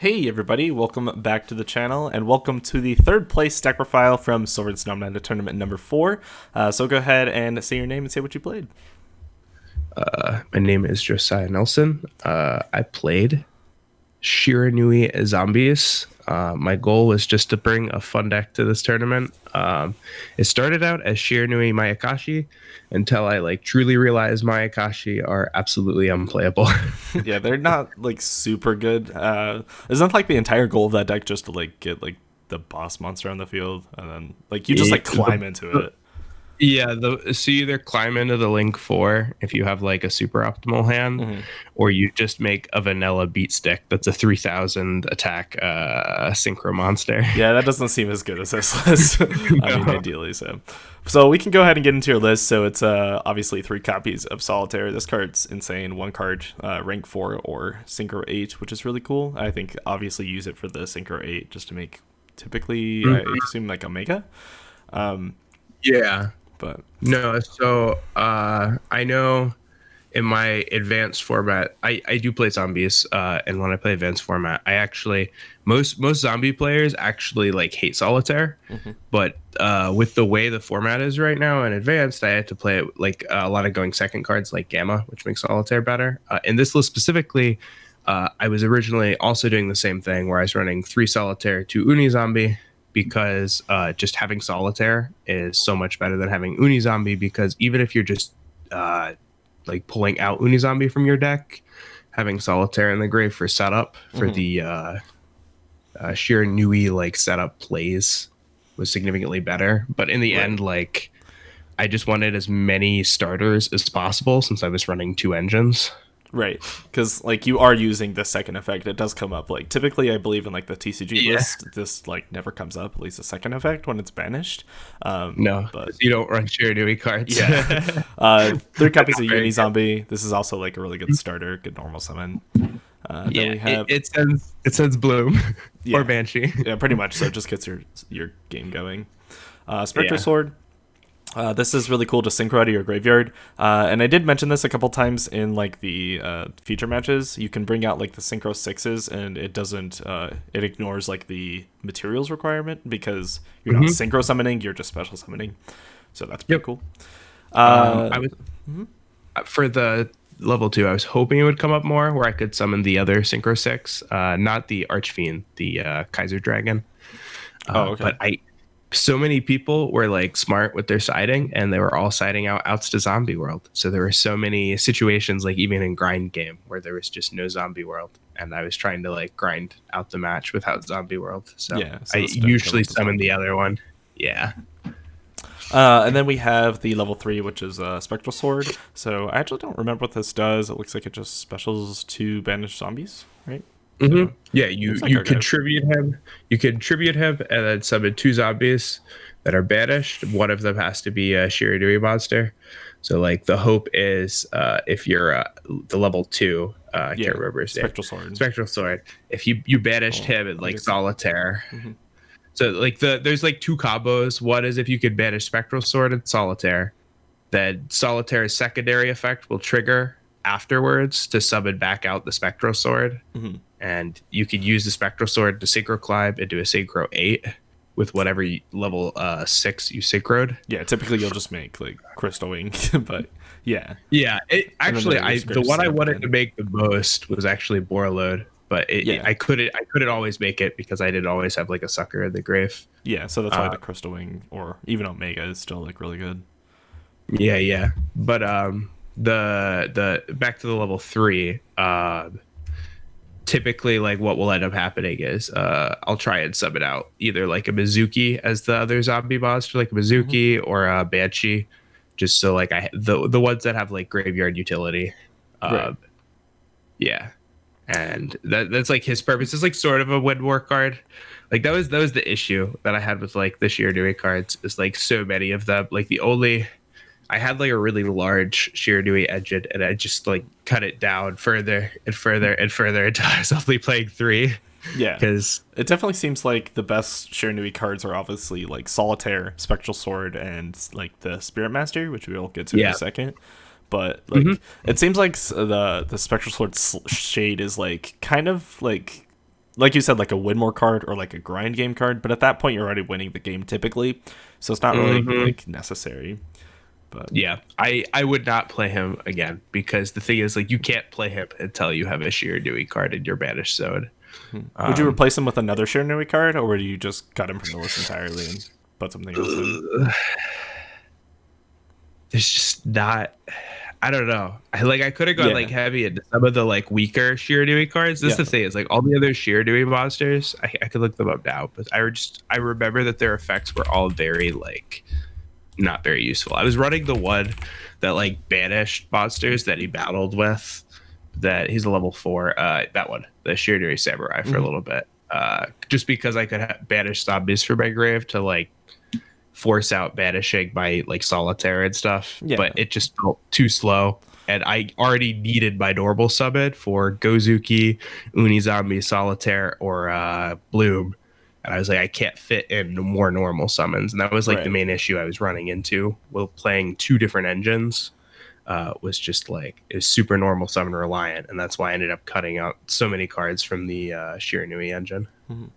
Hey everybody, welcome back to the channel, and welcome to the third place deck profile from Silver SNMT4 tournament number 4. So go ahead and say your name and say what you played. My name is Josiah Nelson. I played Shiranui Zombies. My goal was just to bring a fun deck to this tournament. It started out as Shiranui Mayakashi until I truly realized Mayakashi are absolutely unplayable. Yeah, they're not like super good. Isn't like the entire goal of that deck just to like get like the boss monster on the field, and then like you just like climb into it? Yeah, so you either climb into the Link 4 if you have like a super optimal hand, Mm-hmm. or you just make a vanilla beat stick that's a 3000 attack synchro monster. Yeah, that doesn't seem as good as this list. I mean, No. ideally, so we can go ahead and get into your list. So it's obviously 3 copies of Solitaire. This card's insane. 1 card, rank 4 or Synchro 8, which is really cool. I think obviously use it for the Synchro 8 just to make typically I Mhm. assume like Omega. Um, Yeah. but No, so I know in my advanced format, I do play zombies, and when I play advanced format, I actually most zombie players actually like hate solitaire, mhm. but with the way the format is right now in advanced, I had to play it like a lot of going second cards like Gamma, which makes solitaire better. In this list specifically, I was originally also doing the same thing where I was running 3 solitaire, 2 uni zombie because just having solitaire is so much better than having uni zombie because even if you're just uh, like pulling out Unizombie from your deck, having Solitaire in the grave for setup for Mhm. the sheer Nui like setup plays was significantly better. But in the Right. end, I just wanted as many starters as possible since I was running 2 engines. Right, because like you are using the second effect. It does come up like typically. I believe in like the TCG Yeah. list, this like never comes up. At least the second effect when it's banished. No, But because you don't run sheer Nui cards. yeah, They're 3 copies not of very Uni good. Zombie. This is also like a really good starter, good normal summon. Then Yeah, we it, have it sends Bloom or yeah, Banshee. yeah, pretty much. So it just gets your game going. Spectral Yeah. Sword. This is really cool to synchro out of your graveyard. And I did mention this a couple times in like the feature matches. You can bring out like the synchro sixes, and it doesn't. It ignores like the materials requirement because you're not Hmm. synchro summoning. You're just special summoning. So that's pretty Yep. cool. I Uh, was for the level 2. I was hoping it would come up more where I could summon the other Synchro 6, not the Archfiend, the Kaiser Dragon. oh, okay. But so many people were like smart with their siding, and they were all siding out outs to Zombie World. So there were so many situations, like even in grind game, where there was just no Zombie World, and I was trying to like grind out the match without Zombie World. So Yeah. So I this deck comes usually up as well. summon the other one. Yeah. And then we have the level 3, which is Spectral Sword. So I actually don't remember what this does. It looks like it just specials to banish zombies, right? Hmm. So Yeah, you seems like you okay. contribute him. You contribute him, and then summon 2 zombies that are banished. One of them has to be a Shiradui monster. So like the hope is, if you're the level 2, I can't Yeah, remember his name, Spectral Sword. Spectral Sword. If you banished Oh, him in on like your card. solitaire, Hmm. so like there's like 2 combos. One is if you could banish Spectral Sword and Solitaire, then Solitaire's secondary effect will trigger afterwards to summon back out the Spectral Sword, Hmm. and you could use the Spectral Sword to synchro climb into a synchro 8 with whatever level 6 you synchroed. Yeah, typically you'll just make like Crystal Wing, but yeah. Yeah, it And then there actually are your the scripts one I set up wanted to again. make the most was actually Borload, but Yeah, I couldn't always make it because I didn't always have like a sucker in the grave. yeah. So that's why Uh, the Crystal Wing or even Omega is still like really good. yeah, yeah, but the back to the level 3. Typically like what will end up happening is I'll try and sub it out either like a Mizuki as the other zombie monster, like a Hmm. Mizuki or a Banshee, just so like the ones that have like graveyard utility. Right. uh yeah, and that's like his purpose. It's like sort of a win war card. Like that was the issue that I had with like the Shiranui cards, is like so many of them. Like the only I had like a really large Shiranui engine, and I just like cut it down further and further and further until I was only playing 3. Yeah. Because It definitely seems like the best Shiranui cards are obviously like Solitaire, Spectral Sword, and like the Spirit Master, which we'll get to in a yeah. second. But Hmm. like, it seems like the Spectral Sword shade is like kind of like like you said, like a win more card or like a grind game card. But at that point, you're already winning the game typically, so it's not really Hmm. like necessary. But Yeah, I would not play him again because the thing is, like, you can't play him until you have a Shiranui card in your banished zone. would you Um, replace him with another Shiranui card, or would you just cut him from the list entirely and put something else in? there's just not. I don't know. I could have gone like Yeah, heavy into some of the like weaker Shiranui cards. This is yeah, the thing is like all the other Shiranui monsters. I could look them up now, but I remember that their effects were all very like not very useful. I was running the one that like banished monsters that he battled with. That he's a level 4. That one, the Shiranui Samurai, for a hmm little bit. Just because I could banish zombies from my grave to like force out banishing by like solitaire and stuff, but yeah, it just felt too slow. And I already needed my normal summon for Gozuki, Unizombie, Solitaire, or Bloom. And I was like, I can't fit in more normal summons. And that was like the right. main issue I was running into while playing two different engines. Was just like it was super normal summon reliant, and that's why I ended up cutting out so many cards from the Shiranui engine.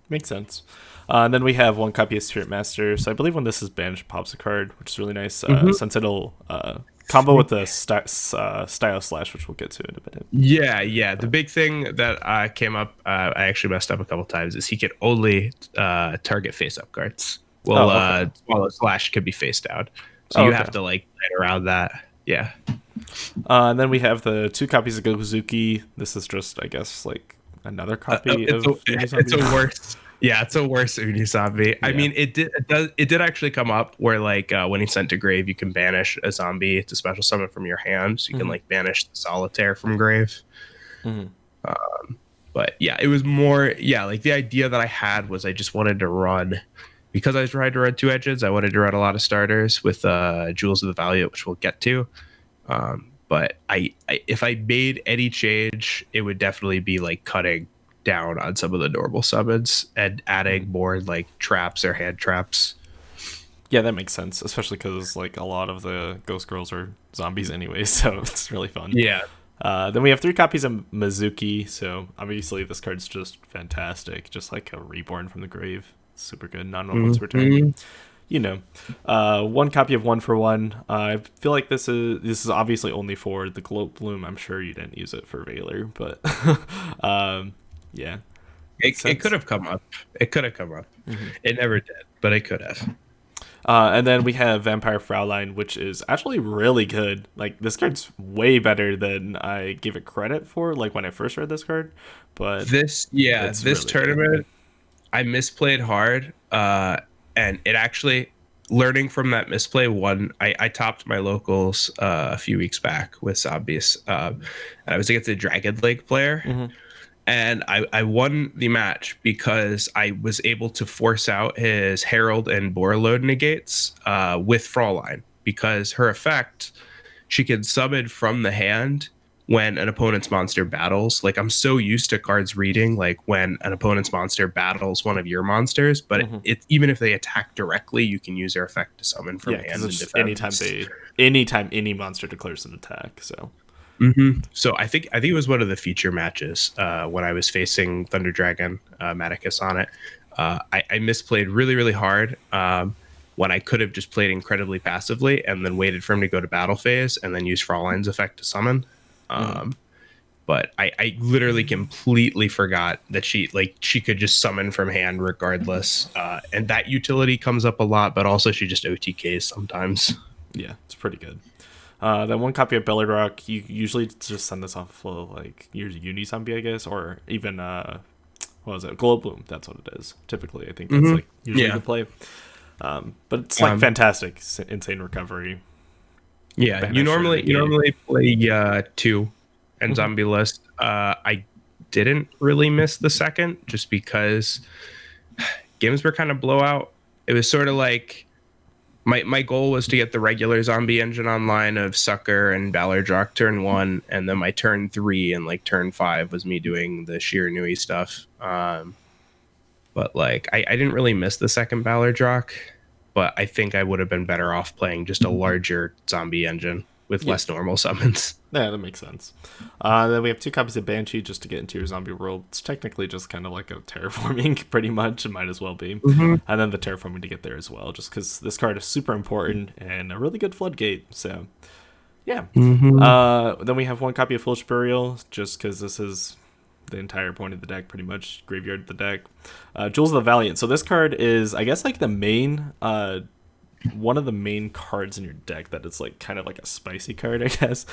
Makes sense. And then we have one copy of Spirit Master. So I believe when this is banished, pops a card, which is really nice Hmm. since it'll combo with the Style Slash, which we'll get to in a minute. Yeah, yeah. The big thing that came up, I actually messed up a couple times, is he could only target face-up cards. Well, Oh, okay. Swallow Slash could be face down, so Oh, you okay. have to like play around that. Yeah. And then we have the two copies of Gozuki. This is just, I guess, like another copy It's of it's a Unizombie. worse. Yeah, it's a worse Unizombie. I Yeah. mean, it did actually come up where like when he's sent to grave, you can banish a zombie to special summon from your hand. So you can hmm like banish the solitaire from grave. hmm But yeah, it was more like the idea that I had was I just wanted to run because I tried to run two edges. I wanted to run a lot of starters with Jewels of the Valiant, which we'll get to. But I if I made any change, it would definitely be like cutting down on some of the normal summons and adding more like traps or hand traps. Yeah, that makes sense, especially because like a lot of the Ghost Girls are zombies anyway, so it's really fun. Yeah. Then we have three copies of Mizuki, so obviously this card's just fantastic, just like a reborn from the grave. Super good, non-once per turn. Hmm. You know, one copy of One for One. I feel like this is obviously only for the Globe Bloom. I'm sure you didn't use it for Valor, but yeah, makes It could sense. have come up. It could have come up. hmm It never did, but it could have. And then we have Vampire Fraulein, which is actually really good. Like this card's way better than I gave it credit for. Like when I first read this card, but it's This really good. tournament I misplayed hard, and it actually learning from that misplay one. I topped my locals a few weeks back with zombies, and I was against a Dragon Lake player, hmm and I won the match because I was able to force out his Herald and Borreload negates with Fraulein because her effect she can summon from the hand when an opponent's monster battles. Like I'm so used to cards reading like when an opponent's monster battles one of your monsters, but hmm even if they attack directly, you can use their effect to summon from Yeah, because hand and it's defense. anytime any monster declares an attack. So So I think it was one of the feature matches when I was facing Thunder Dragon Maticus on it. I misplayed really hard when I could have just played incredibly passively and then waited for him to go to battle phase and then use Fraulein's effect to summon. mhm. Um, but I literally completely forgot that she could just summon from hand regardless, and that utility comes up a lot. But also she just OTKs sometimes. Yeah, it's pretty good. Then one copy of Bellard Rock, you usually just send this off of like your Uni Zombie, I guess, or even what was it, Glow Bloom? That's what it is. Typically, I think that's Hmm. like usually the Yeah. play. But it's like Um, fantastic, insane recovery, Yeah, Banisher, you negate. normally play two and hmm zombie list. I didn't really miss the second just because games were kind of blowout. It was sort of like my goal was to get the regular zombie engine online of Sucker and Ballardrock turn one, and then my turn three and like turn five was me doing the Shiranui stuff. But like I didn't really miss the second Ballardrock, but I think I would have been better off playing just a larger zombie engine. with Yeah. less normal summons. Yeah, that makes sense. Then we have 2 copies of Banshee just to get into your zombie world. It's technically just kind of like a terraforming, pretty much. It might as well be. Mm-hmm. And then the terraforming to get there as well, just because this card is super important and a really good floodgate. So, yeah. Mm-hmm. Then we have 1 copy of Foolish Burial, just because this is the entire point of the deck, pretty much. Graveyard the deck. Jewels of the Valiant. So this card is, I guess, like the main one of the main cards in your deck that is like kind of like a spicy card, I guess.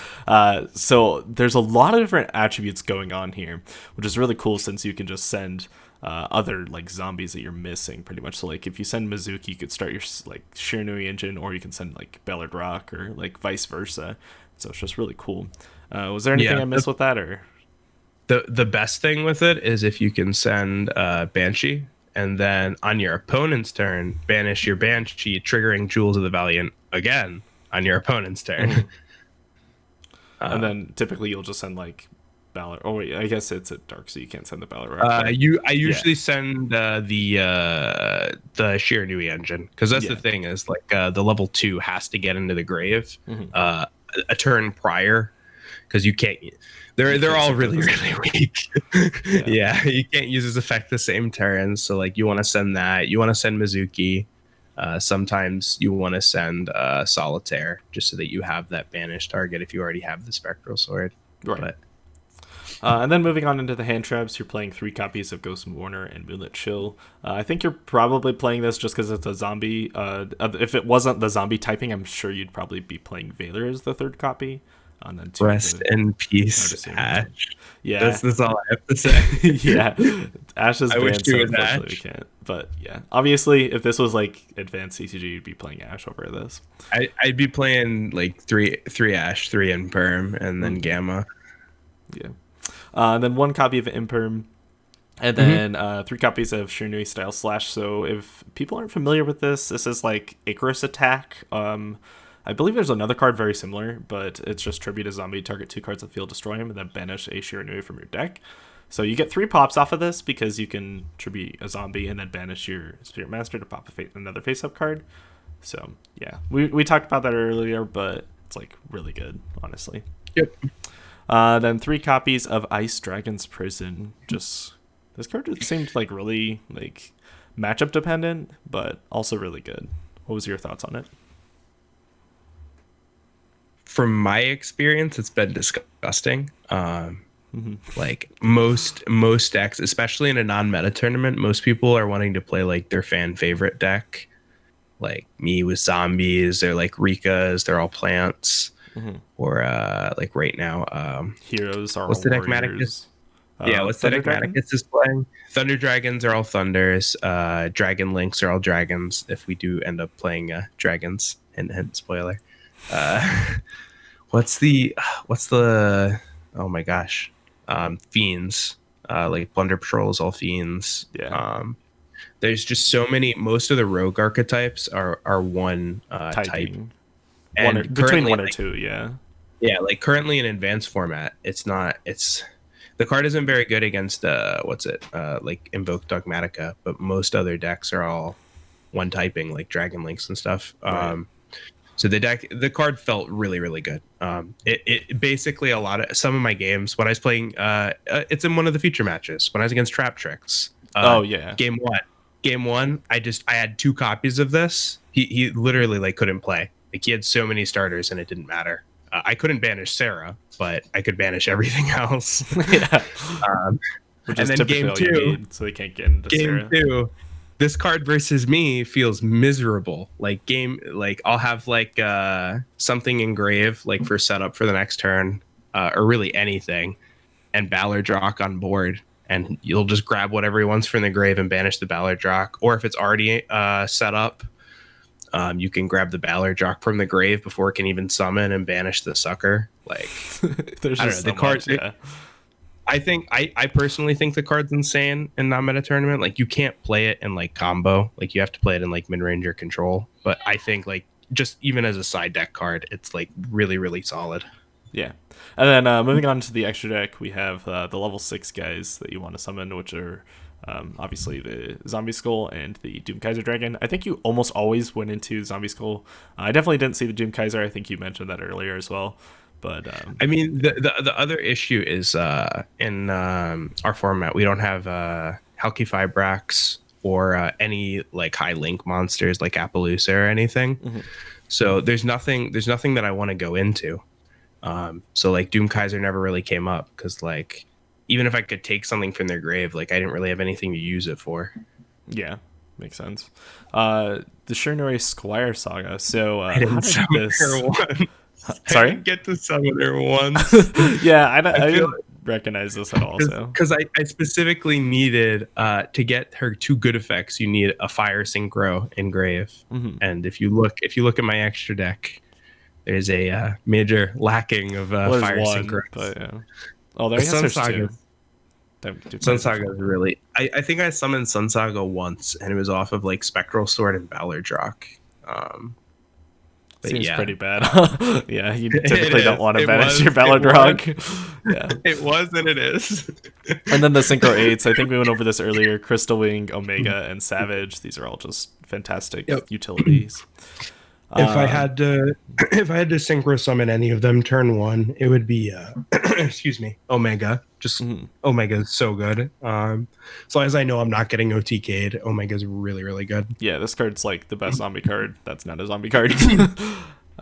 So there's a lot of different attributes going on here, which is really cool since you can just send other like zombies that you're missing pretty much. So like if you send Mizuki, you could start your like Shiranui engine, or you can send like Ballard Rock, or like vice versa. So it's just really cool. Was there anything I missed with that, or? The best thing with it is if you can send Banshee, and then on your opponent's turn, banish your Banshee, triggering Jewels of the Valiant again on your opponent's turn. Mm-hmm. And then typically you'll just send like Ballard. Oh wait, I guess it's at dark, so you can't send the Ballard Rock. I usually send the Shiranui engine, because that's the thing is like the level 2 has to get into the grave a turn prior, because you can't. They're all really weak. Yeah, you can't use his effect the same turn. So like you want to send that. You want to send Mizuki. Sometimes you want to send Solitaire, just so that you have that banished target if you already have the Spectral Sword. Right. But, and then moving on into the hand traps, you're playing 3 copies of Ghost and Warner and Moonlit Chill. I think you're probably playing this just because it's a zombie. If it wasn't the zombie typing, I'm sure you'd probably be playing Valor as the 3rd copy. And then rest in peace, Ash. Yeah, that's all I have to say. Yeah, Ash is banned, so unfortunately Ash. we can't. But yeah, obviously, if this was like advanced CCG, you'd be playing Ash over this. I'd be playing like three Ash, 3 Imperm, and then Gamma. Yeah, and then 1 copy of Imperm, and then 3 copies of Shiranui Style Slash. So if people aren't familiar with this is like Icarus Attack. I believe there's another card very similar, but it's just tribute a zombie, target 2 cards of the field, destroy him, and then banish a Shiranui from your deck. So you get 3 pops off of this because you can tribute a zombie and then banish your Spirit Master to pop another face-up card. So yeah, we talked about that earlier, but it's like really good, honestly. Yep. Then 3 copies of Ice Dragon's Prison. Just this card seemed like really like matchup dependent, but also really good. What was your thoughts on it? From my experience, it's been disgusting. Like most decks, especially in a non-meta tournament, most people are wanting to play like their fan favorite deck. Like me with zombies, they're like Rikas, they're all plants. Or like right now, Heroes are what's all the deck warriors. what's the deck Maticus is playing? Thunder Dragons are all thunders. Dragon Links are all dragons. If we do end up playing dragons, hint spoiler. What's the oh my gosh, fiends, like Plunder Patrol is all fiends. There's just so many. Most of the rogue archetypes are one type, and between 1 or 2. Like currently in advanced format, it's the card isn't very good against like Invoke Dogmatica, but most other decks are all one typing, like Dragon Links and stuff. So the card felt really, really good. It basically some of my games when I was playing, it's in one of the feature matches when I was against Trap Tricks. Game one, I had 2 copies of this. He literally like couldn't play. Like he had so many starters and it didn't matter. I couldn't banish Sarah, but I could banish everything else. Which is typically all you need, so they can't get into Sarah. Game 2. This card versus me feels miserable. Like I'll have like something engrave like for setup for the next turn, or really anything, and Ballard Rock on board, and you'll just grab whatever he wants from the grave and banish the Ballard Rock. Or if it's already set up, you can grab the Ballard Rock from the grave before it can even summon and banish the sucker. Like there's I don't know, so the card. I personally think the card's insane in non-meta tournament. Like you can't play it in like combo. Like you have to play it in like mid-range or control. But I think like just even as a side deck card, it's like really, really solid. Yeah. And then moving on to the extra deck, we have the level 6 guys that you want to summon, which are obviously the Zombie Skull and the Doom Kaiser Dragon. I think you almost always went into Zombie Skull. I definitely didn't see the Doom Kaiser. I think you mentioned that earlier as well. But I mean, the other issue is in our format, we don't have Halky Fibrax or any like high link monsters like Appaloosa or anything. mhm. So there's nothing that I want to go into. So like Doom Kaiser never really came up because like even if I could take something from their grave, like I didn't really have anything to use it for. Yeah, makes sense. The Shiranui Squire Saga. So I how didn't did summon her this... once. I Sorry? didn't get to summon her once. Yeah, I I feel didn't recognize this at all, so... because I specifically needed to get her two good effects. You need a fire synchro and grave, Mhm. and if you look at my extra deck, there's a major lacking of Well, there's fire one, synchros. but yeah. Oh, there, I The guess Sun there's Saga, two. Doom Sun Kaiser. Saga is really. I think I summoned Sun Saga once, and it was off of like Spectral Sword and Ballardrock. Um, but Seems yeah, pretty bad. Yeah, you it typically don't is. want to It banish was. your It Ballad was. Rock. Yeah. It was, and it is. And then the Synchro 8s, I think we went over this earlier. Crystal Wing, Omega, and Savage. These are all just fantastic Yep. utilities. If I Um, had to, if I had to synchro summon any of them turn one, it would be, excuse me, Omega. Just mhm. Omega is so good. As long as I know I'm not getting OTK'd, Omega is really, really good. Yeah, this card's like the best zombie card. That's not a zombie card.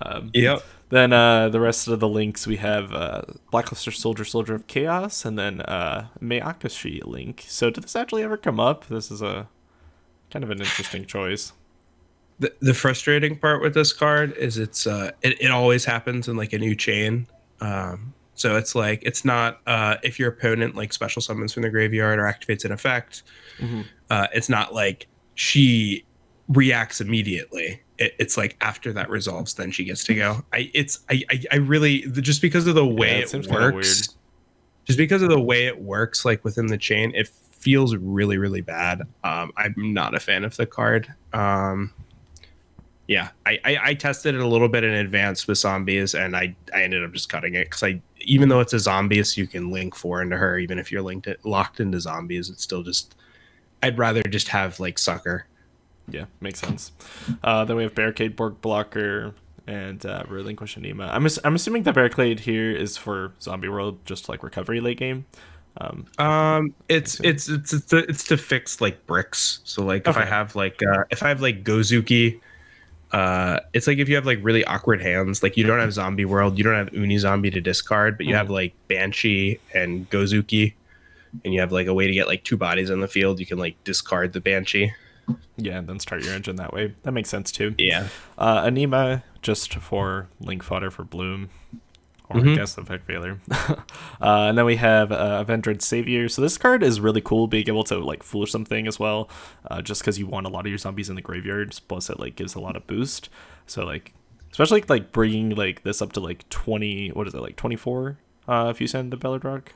um, Yep. then the rest of the links we have Blackluster Soldier, Soldier of Chaos, and then Mayakashi Link. So did this actually ever come up? This is a kind of an interesting choice. The frustrating part with this card is it always happens in like a new chain. So it's like it's not if your opponent like special summons from the graveyard or activates an effect, Hmm. it's not like she reacts immediately. It's like after that resolves, then she gets to go. I really just because of the Yeah, way it it seems kind of weird. works, just because of the way it works, like within the chain, it feels really really bad. I'm not a fan of the card. Yeah, I tested it a little bit in advance with zombies, and I ended up just cutting it because I even though it's a zombie, so you can link four into her, even if you're locked into zombies, it's still just I'd rather just have like sucker. Yeah, makes sense. Then we have Barricade, Borg Blocker, and Relinquish Anima. I'm assuming the Barricade here is for Zombie World, just like recovery late game. Um, It's to fix like bricks. So like okay. if I have like Gozuki, it's like if you have like really awkward hands, like you don't have Zombie World, you don't have Uni Zombie to discard, but you have like Banshee and Gozuki, and you have like a way to get like two bodies on the field. You can like discard the Banshee. Yeah, and then start your engine that way. That makes sense too. Yeah. Anima, just for Link fodder for Bloom. Or I Mhm. guess Effect Failure. And then we have Avenged Savior. So this card is really cool, being able to like foolish something as well, just because you want a lot of your zombies in the graveyards. Plus, it like gives a lot of boost. So like, especially like bringing like this up to like 20. What is it, like 24? If you send the Belladrog,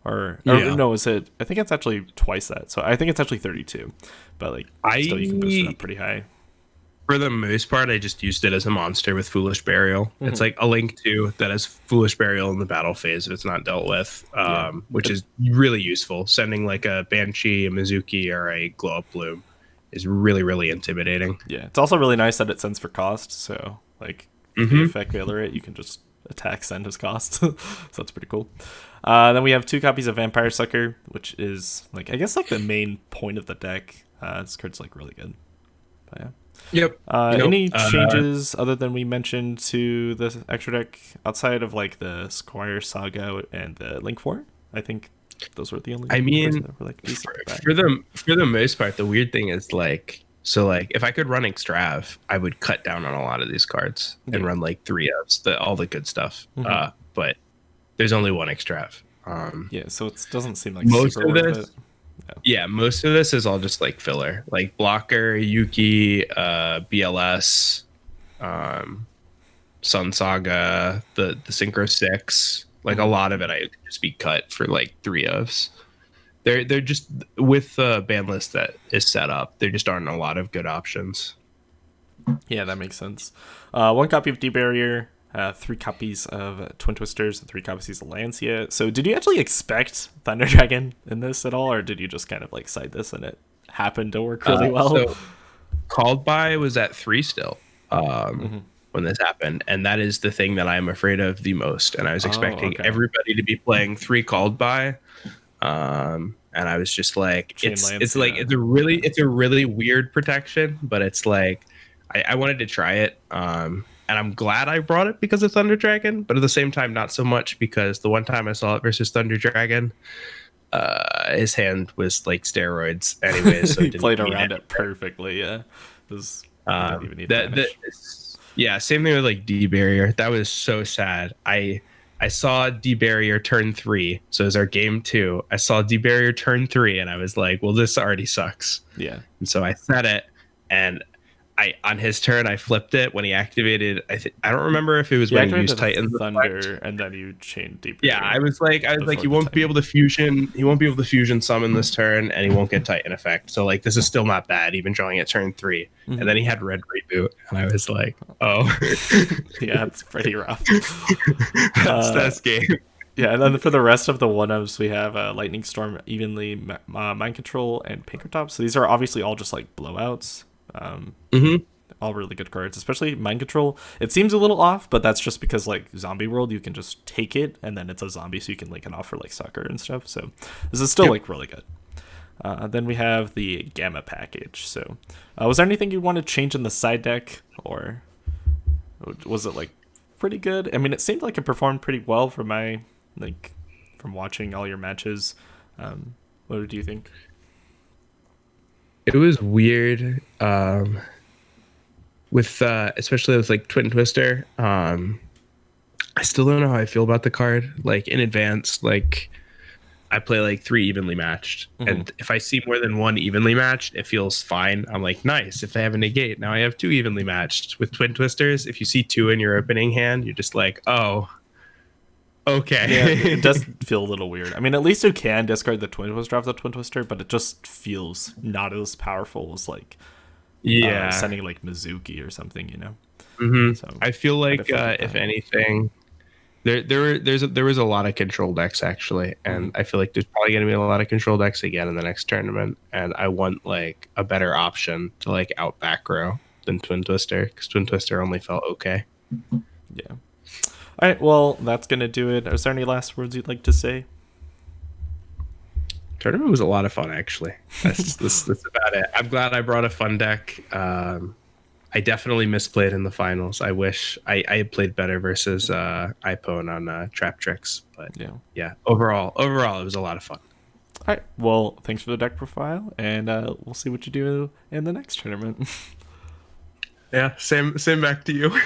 or Yeah. no, is it? I think it's actually twice that. So I think it's actually 32. But like, still you can boost it up pretty high. For the most part, I just used it as a monster with Foolish Burial. Mhm. It's like a Link 2 that has Foolish Burial in the battle phase if it's not dealt with, Yeah. which is really useful. Sending like a Banshee, a Mizuki, or a Glow Up Bloom is really, really intimidating. Yeah, it's also really nice that it sends for cost. So like, if you effect veiler it, you can just attack send as cost. So that's pretty cool. Then we have 2 copies of Vampire Sucker, which is like I guess like the main point of the deck. This card's like really good. But yeah. Yep. Any changes other than we mentioned to the extra deck outside of like the Squire Saga and the Link 4? I think those were the only. I mean, that were, like, decent with that. for the most part, the weird thing is like so like if I could run Extrav, I would cut down on a lot of these cards and Yeah. run like 3-Fs, all the good stuff. Mhm. But there's only one Extrav. Yeah, so it doesn't seem like Most super of worth this it. Yeah, most of this is all just like filler, like Blocker, Yuki, BLS, um, Sun Saga, the Synchro 6. Like a lot of it, I could just be cut for like 3-Fs. They're just with the ban list that is set up. There just aren't a lot of good options. Yeah, that makes sense. 1 copy of D Barrier. 3 copies of Twin Twisters, and 3 copies of Lancia. So did you actually expect Thunder Dragon in this at all, or did you just kind of like side this and it happened to work really well? So Called By was at 3 still when this happened, and that is the thing that I'm afraid of the most. And I was expecting everybody to be playing 3 Called By, and I was just like, it's a really weird protection, but it's like I wanted to try it, and I'm glad I brought it because of Thunder Dragon, but at the same time, not so much, because the one time I saw it versus Thunder Dragon, his hand was like steroids anyways, so He played around it perfectly. Yeah, didn't even need yeah, same thing with like D Barrier. That was so sad. I saw D Barrier turn 3, so it was our game 2. I saw D Barrier turn 3, and I was like, well, this already sucks. Yeah, and so I set it, and on his turn I flipped it when he activated. I don't remember if it was when he used Titan's Thunder and then you chained deeper. Yeah, I was like he won't be able to fusion summon this turn, and he won't get Titan effect. So like this is still not bad, even drawing at turn 3. And then he had Red Reboot, and I was like, oh, yeah, it's pretty rough. That's game. Yeah, and then for the rest of the 1-ofs, we have Lightning Storm, Evenly, Mind Control, and Pinkertop. So these are obviously all just like blowouts. All really good cards, especially Mind Control. It seems a little off, but that's just because like Zombie World, you can just take it and then it's a zombie, so you can link it off for like Sucker and stuff. So this is still like really good. Then we have the Gamma package. So was there anything you want to change in the side deck, or was it like pretty good? I mean, it seemed like it performed pretty well from from watching all your matches. What do you think? It was weird, with especially with like Twin Twister. I still don't know how I feel about the card. Like in advance, like I play like 3 evenly matched, and if I see more than 1 evenly matched, it feels fine. I'm like, nice. If they have a negate, now I have 2 evenly matched. With Twin Twisters, if you see 2 in your opening hand, you're just like, oh, okay. Yeah, it does feel a little weird. I mean, at least you can discard the Twin Twister off the Twin Twister, but it just feels not as powerful as like sending like Mizuki or something, you know. So I feel like if anything, there was a lot of control decks actually, and I feel like there's probably going to be a lot of control decks again in the next tournament, and I want like a better option to like out back row than Twin Twister, because Twin Twister only felt okay. Yeah. All right, well, that's going to do it. Is there any last words you'd like to say? Tournament was a lot of fun, actually. That's about it. I'm glad I brought a fun deck. I definitely misplayed in the finals. I wish I had played better versus iPone on Trap Tricks. But yeah, overall, it was a lot of fun. All right, well, thanks for the deck profile, and we'll see what you do in the next tournament. Yeah, same back to you.